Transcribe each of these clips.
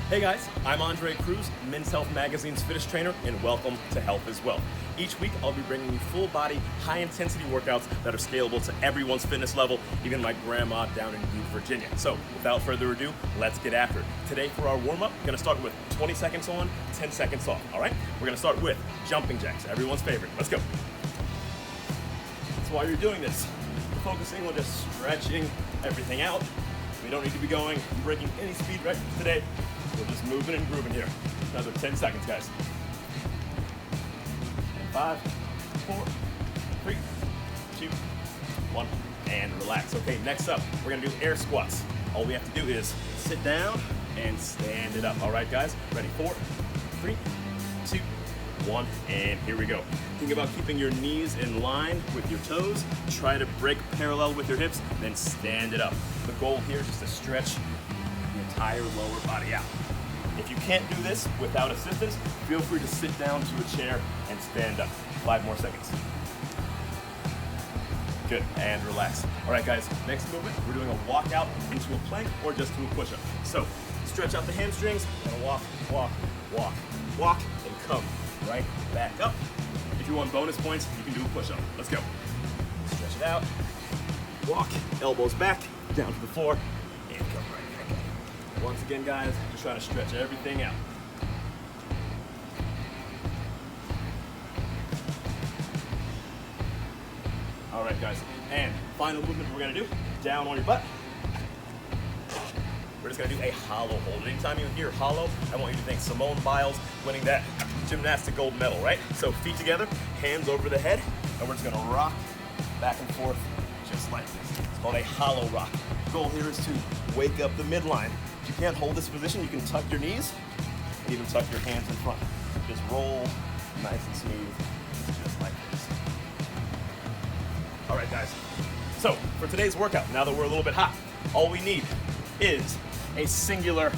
Hey guys, I'm Andre Cruz, Men's Health Magazine's Fittest trainer, and welcome to Health as Well. Each week, I'll be bringing you full-body, high-intensity workouts that are scalable to everyone's fitness level, even my grandma down in Virginia. So, without further ado, let's get after it. Today, for our warm-up, we're gonna start with 20 seconds on, 10 seconds off, all right? We're gonna start with jumping jacks, everyone's favorite. Let's go. So while you're doing this, we're focusing on just stretching everything out. We don't need to be going and breaking any speed records today. We're just moving and grooving here. Another 10 seconds, guys. 5, 4, 3, 2, 1, and relax. Okay, next up, we're gonna do air squats. All we have to do is sit down and stand it up. All right, guys, ready? 4, 3, 2, 1, and here we go. Think about keeping your knees in line with your toes. Try to break parallel with your hips, then stand it up. The goal here is just to stretch the entire lower body out. If you can't do this without assistance, feel free to sit down to a chair and stand up. 5 more seconds. Good, and relax. All right, guys, next movement, we're doing a walk out into a plank or just to a push-up. So, stretch out the hamstrings, and walk, walk, walk, walk, and come right back up. If you want bonus points, you can do a push-up. Let's go. Stretch it out, walk, elbows back, down to the floor, and come right back up. Once again, guys, just trying to stretch everything out. All right, guys, and final movement we're gonna do, down on your butt. We're just gonna do a hollow hold. Anytime you hear hollow, I want you to think Simone Biles winning that gymnastic gold medal, right? So feet together, hands over the head, and we're just gonna rock back and forth just like this. It's called a hollow rock. The goal here is to wake up the midline. If you can't hold this position, you can tuck your knees and even tuck your hands in front. Just roll nice and smooth, just like this. All right, guys. So for today's workout, now that we're a little bit hot, all we need is a singular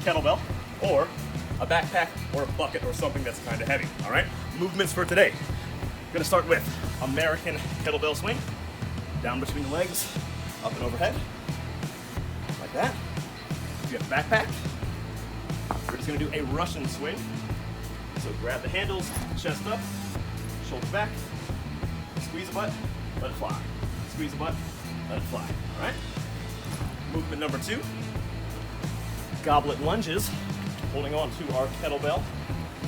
kettlebell or a backpack or a bucket or something that's kind of heavy, all right? Movements for today. I'm gonna start with American kettlebell swing, down between the legs, up and overhead, like that. If you have a backpack, we're just gonna do a Russian swing. So grab the handles, chest up, shoulders back, squeeze the butt, let it fly. Squeeze the butt, let it fly, all right? Movement number 2, goblet lunges, holding on to our kettlebell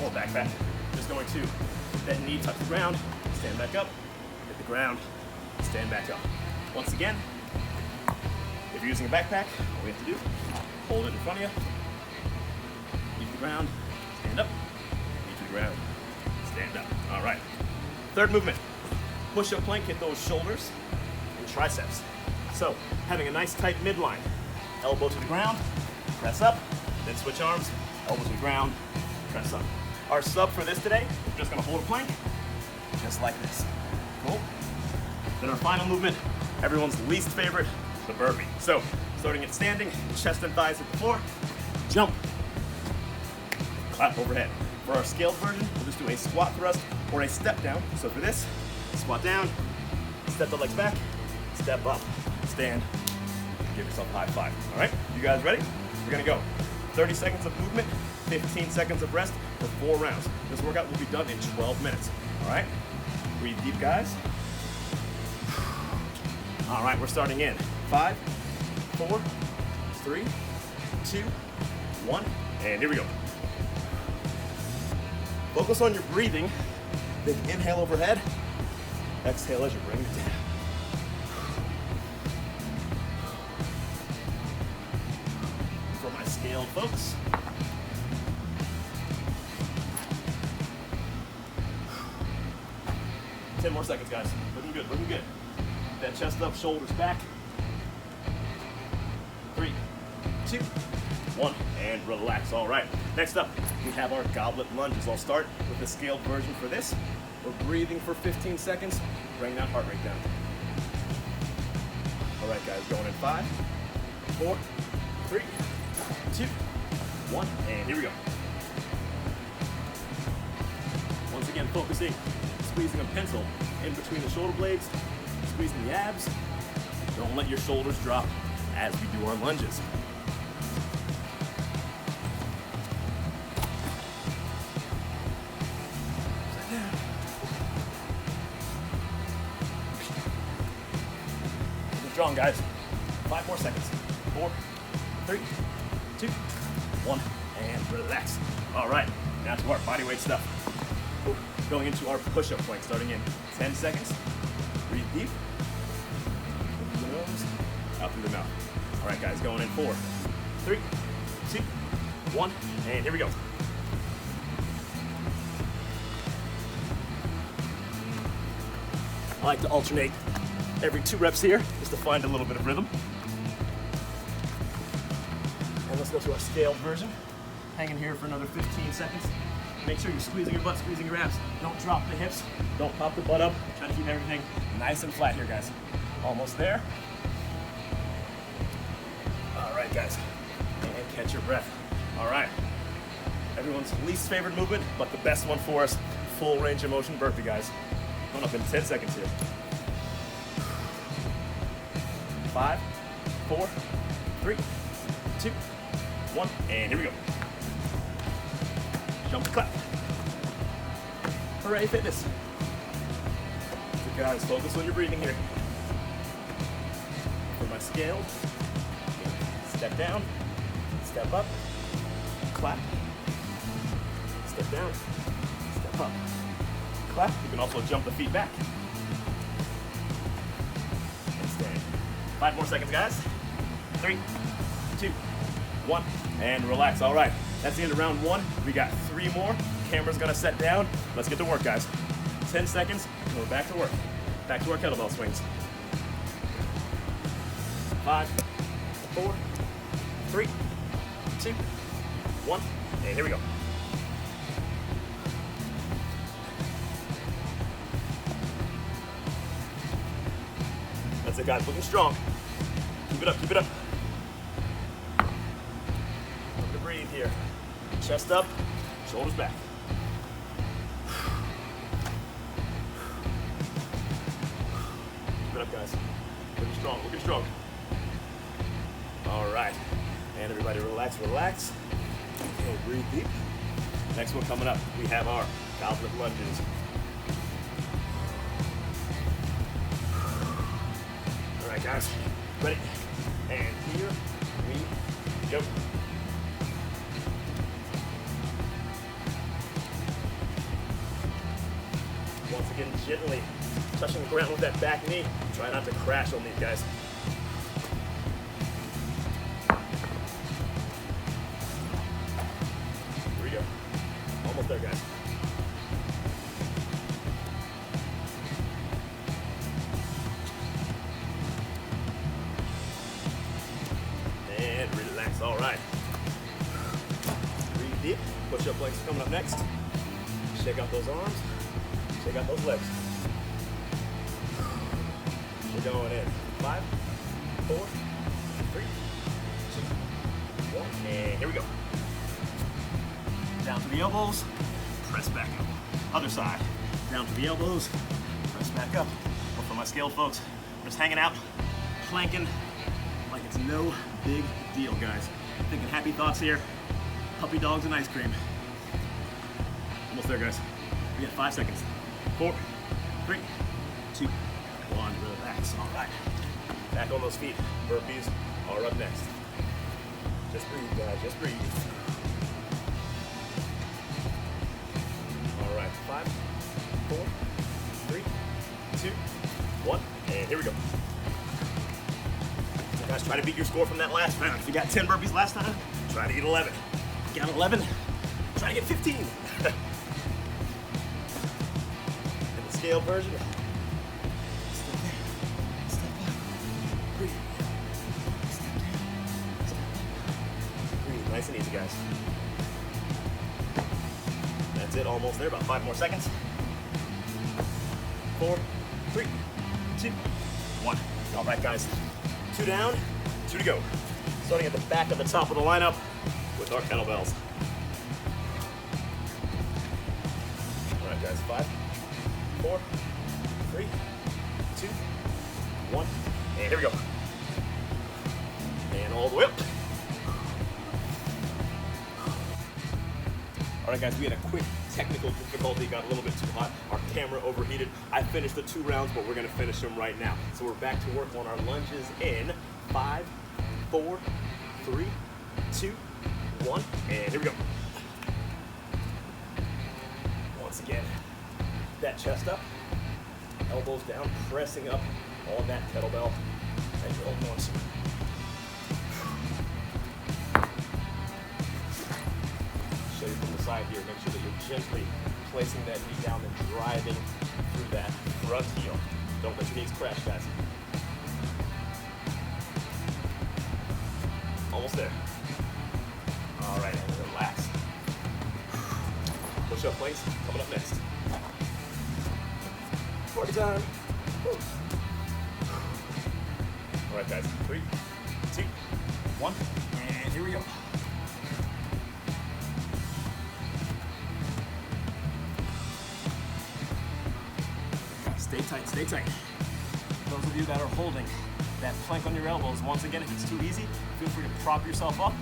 or backpack. Just going to that knee touch the ground, stand back up, hit the ground, stand back up. Once again, if you're using a backpack, all we have to do, hold it in front of you, knee to the ground, stand up, knee to the ground, stand up. All right. Third movement, push-up plank, hit those shoulders and triceps. So, having a nice tight midline, elbow to the ground, press up, then switch arms, elbow to the ground, press up. Our sub for this today, we're just gonna hold a plank, just like this. Cool. Then our final movement, everyone's least favorite, the burpee. So, starting at standing, chest and thighs hit the floor, jump, clap overhead. For our scaled version, we'll just do a squat thrust or a step down. So for this, squat down, step the legs back, step up, stand, give yourself a high five. All right, you guys ready? We're gonna go 30 seconds of movement, 15 seconds of rest for 4 rounds. This workout will be done in 12 minutes. All right, breathe deep, guys. All right, we're starting in 5, 4, 3, 2, 1, and here we go. Focus on your breathing. Big inhale overhead. Exhale as you bring it down. For my scaled folks. Ten more seconds, guys. Looking good, looking good. That chest up, shoulders back. 3, 2, 1, and relax. All right. Next up, we have our goblet lunges. I'll start with the scaled version for this. We're breathing for 15 seconds. Bring that heart rate down. All right, guys, going in 5, 4, 3, 2, 1, and here we go. Once again, focusing, squeezing a pencil in between the shoulder blades, squeezing the abs. Don't let your shoulders drop as we do our lunges. strong, guys. 5 more seconds. 4, 3, 2, 1, and relax. All right, now to our bodyweight stuff. Going into our push-up plank, starting in 10 seconds. Breathe deep. Through the nose, out through the mouth. All right, guys, going in 4, 3, 2, 1, and here we go. I like to alternate every 2 reps here, just to find a little bit of rhythm. And let's go to our scaled version. Hang in here for another 15 seconds. Make sure you're squeezing your butt, squeezing your abs. Don't drop the hips, don't pop the butt up. Try to keep everything nice and flat here, guys. Almost there. All right, guys, and catch your breath. All right, everyone's least favorite movement, but the best one for us, full range of motion burpee, guys. Going up in 10 seconds here. 5, 4, 3, 2, 1, and here we go. Jump the clap. Hooray, fitness. So guys, focus on your breathing here. For my scale, step down, step up, clap, step down, step up, clap. You can also jump the feet back. And stand. 5 more seconds, guys. 3, 2, 1, and relax. All right, that's the end of round 1. We got 3 more. Camera's gonna set down. Let's get to work, guys. 10 seconds, and we're back to work. Back to our kettlebell swings. 5, 4, 3, 2, 1, and here we go. That's it, guys, looking strong. Keep it up, keep it up. Look to breathe here. Chest up, shoulders back. Keep it up, guys. Looking strong, looking strong. All right, and everybody relax, relax. Okay, breathe deep. Next one coming up, we have our goblet lunges. All right, guys, ready? And here we go. Once again, gently touching the ground with that back knee. Try not to crash on these, guys. Here we go. Almost there, guys. And relax. All right. Breathe deep. Push-up planks coming up next. Shake out those arms. Shake out those legs. We're going in. 5, 4, 3, 2, 1, and here we go. Down to the elbows, press back up. Other side. Down to the elbows, press back up. But for my scaled folks, we're just hanging out, planking like it's no big deal, guys. Thinking happy thoughts here. Puppy dogs and ice cream. Almost there, guys. We got 5 seconds. 4, 3, 2, 1. Relax. All right. Back on those feet. Burpees are up next. Just breathe, guys. Just breathe. All right. 5, 4, 3, 2, 1, and here we go. So guys, try to beat your score from that last round. If you got 10 burpees last time, try to get 11. If you got 11, try to get 15. Scale version. Step down, step up, breathe. Step down, step up, breathe. Nice and easy, guys. That's it, almost there. About 5 more seconds. 4, 3, 2, 1. All right, guys. 2 down, 2 to go. Starting at the back of the top of the lineup with our kettlebells. All right, guys. 5, 4, 3, 2, 1, and here we go. And all the way up. All right, guys, we had a quick technical difficulty, got a little bit too hot. Our camera overheated. I finished the 2 rounds, but we're gonna finish them right now. So we're back to work on our lunges in 5, 4, 3, 2, 1, and here we go. Once again, that chest up, elbows down, pressing up on that kettlebell as your own ones. Show you from the side here, make sure that you're gently placing that knee down and driving through that front heel. Don't let your knees crash, guys. Almost there. All right, and relax. Push-up planks coming up next. Party time. Woo. All right, guys. 3, 2, 1, and here we go. Stay tight, stay tight. Those of you that are holding that plank on your elbows, once again, if it's too easy, feel free to prop yourself up.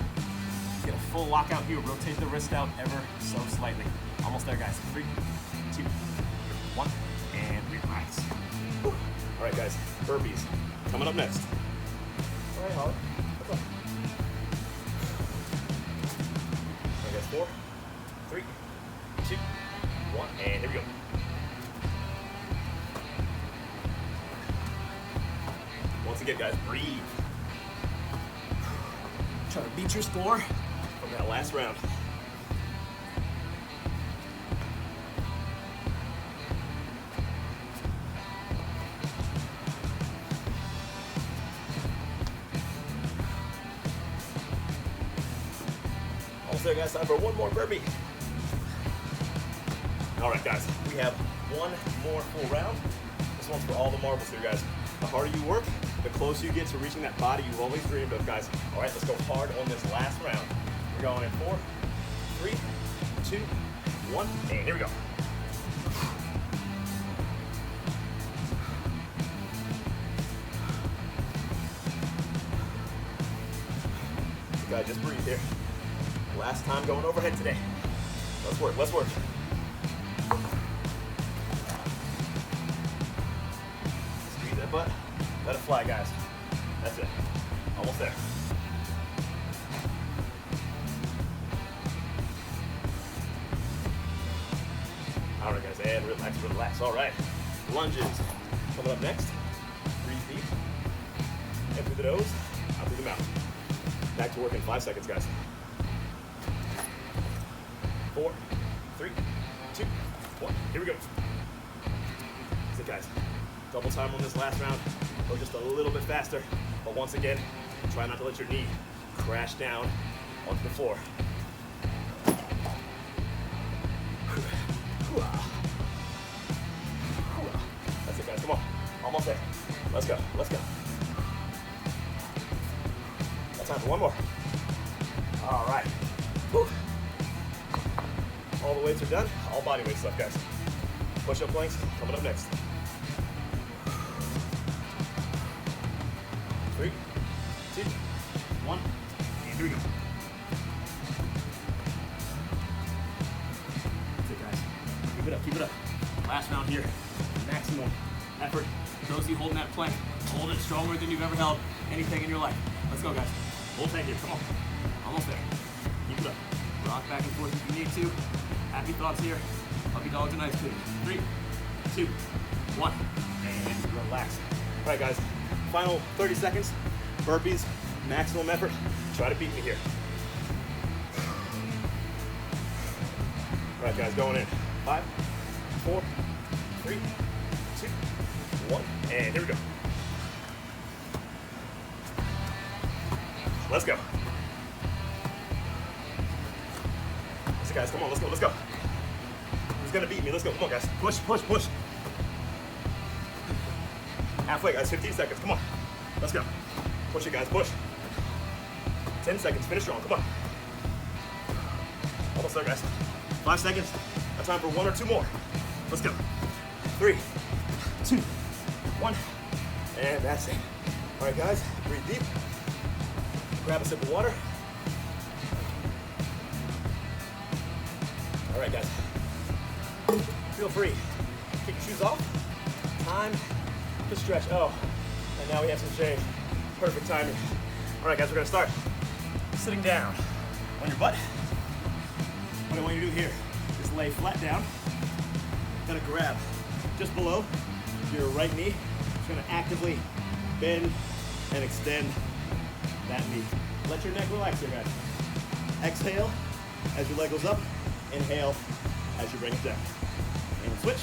Get a full lockout here. Rotate the wrist out ever so slightly. Almost there, guys. 3, 2, 1, and relax. Whew. All right, guys. Burpees coming up next. All right, Holly. Let's go. All right, guys. 4, 3, 2, 1, and here we go. Once again, guys, breathe. Try to beat your score from that last round. Almost there, guys. Time for one more burpee. All right, guys. We have one more full round. This one's for all the marbles here, guys. The harder you work, the closer you get to reaching that body you've always dreamed of, guys. All right, let's go hard on this last round. We're going in 4, 3, 2, 1, and here we go. So guys, just breathe here. Last time going overhead today. Let's work, let's work. Squeeze that butt. Let it fly, guys. That's it. Almost there. All right, guys, and relax, relax. All right. Lunges coming up next. Breathe deep. In through the nose, out through the mouth. Back to work in 5 seconds, guys. 4, 3, 2, 1. Here we go. That's it, guys. Double time on this last round. Go just a little bit faster. But once again, try not to let your knee crash down onto the floor. That's it, guys. Come on. Almost there. Let's go. Let's go. Got time for one more. All right. Woo. All the weights are done. All body weight stuff, guys. Push-up planks coming up next. 3, 2, 1, and here we go. That's it, guys. Keep it up, keep it up. Last round here. Maximum effort. Those of you holding that plank, hold it stronger than you've ever held anything in your life. Let's go, guys. Hold tight here. Come on. Almost there. Keep it up. Rock back and forth if you need to. Happy thoughts here. Puppy dogs and ice cream. 3, 2, 1, and relax. All right, guys. Final 30 seconds. Burpees, maximum effort. Try to beat me here. All right, guys, going in. 5, 4, 3, 2, 1, and here we go. Let's go. Let's go, guys. Come on, let's go, let's go. Who's gonna beat me? Let's go. Come on, guys. Push, push, push. Halfway, guys. 15 seconds. Come on. Let's go. Push it, guys. Push. 10 seconds. Finish strong. Come on. Almost there, guys. 5 seconds. Got time for 1 or 2 more. Let's go. 3, 2, 1. And that's it. All right, guys. Breathe deep. Grab a sip of water. right, guys. Feel free. Kick your shoes off. Time to stretch. Oh, and now we have some shade. Perfect timing. All right, guys, we're gonna start sitting down on your butt. What I want you to do here is lay flat down. Gonna grab just below your right knee. Just gonna actively bend and extend that knee. Let your neck relax here, guys. Exhale as your leg goes up. Inhale as you bring it down. And switch.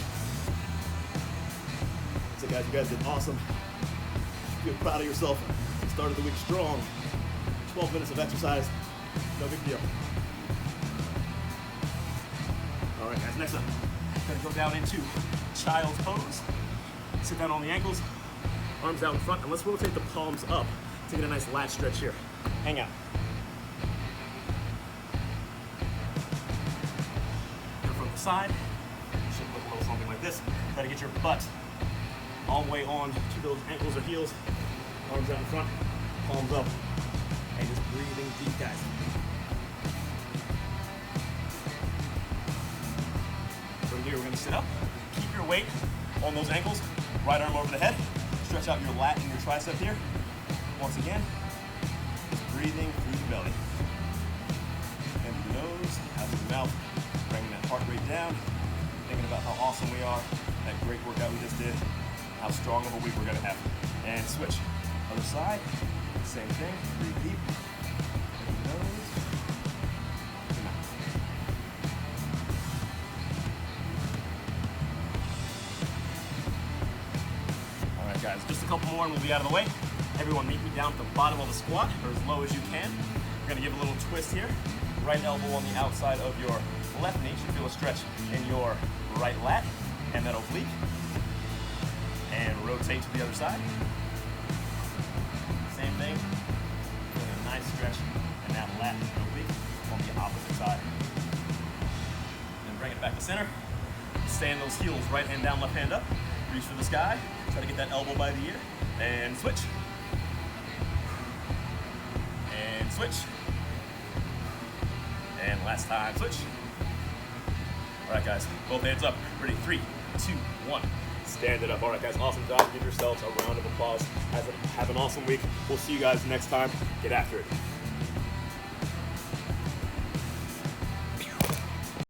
So guys, you guys did awesome. Feel proud of yourself. Started the week strong. 12 minutes of exercise, no big deal. All right, guys, next up, gonna go down into child's pose. Sit down on the ankles, arms out in front, and let's rotate the palms up to get a nice lat stretch here. Hang out. Go from the side, should look a little something like this. Try to get your butt all the way on to those ankles or heels. Arms out in front, palms up, and just breathing deep, guys. From here, we're gonna sit up. Keep your weight on those ankles, right arm over the head. Stretch out your lat and your tricep here. Once again, just breathing through the belly. In through the nose, out through the mouth, bringing that heart rate down, thinking about how awesome we are, that great workout we just did, how strong of a week we're gonna have. And switch. Other side, same thing, breathe deep. In the nose, the mouth. All right, guys, just a couple more and we'll be out of the way. Everyone meet me down at the bottom of the squat, or as low as you can. We're gonna give a little twist here. Right elbow on the outside of your left knee. You should feel a stretch in your right lat and that oblique. And rotate to the other side. Same thing. Feeling a nice stretch in that lat and oblique on the opposite side. Then bring it back to center. Stand those heels, right hand down, left hand up. Reach for the sky. Try to get that elbow by the ear. And switch. And switch. And last time, switch. All right, guys, both hands up. Ready, 3, 2, 1. Stand it up. All right, guys, awesome job. Give yourselves a round of applause. Have an awesome week. We'll see you guys next time. Get after it.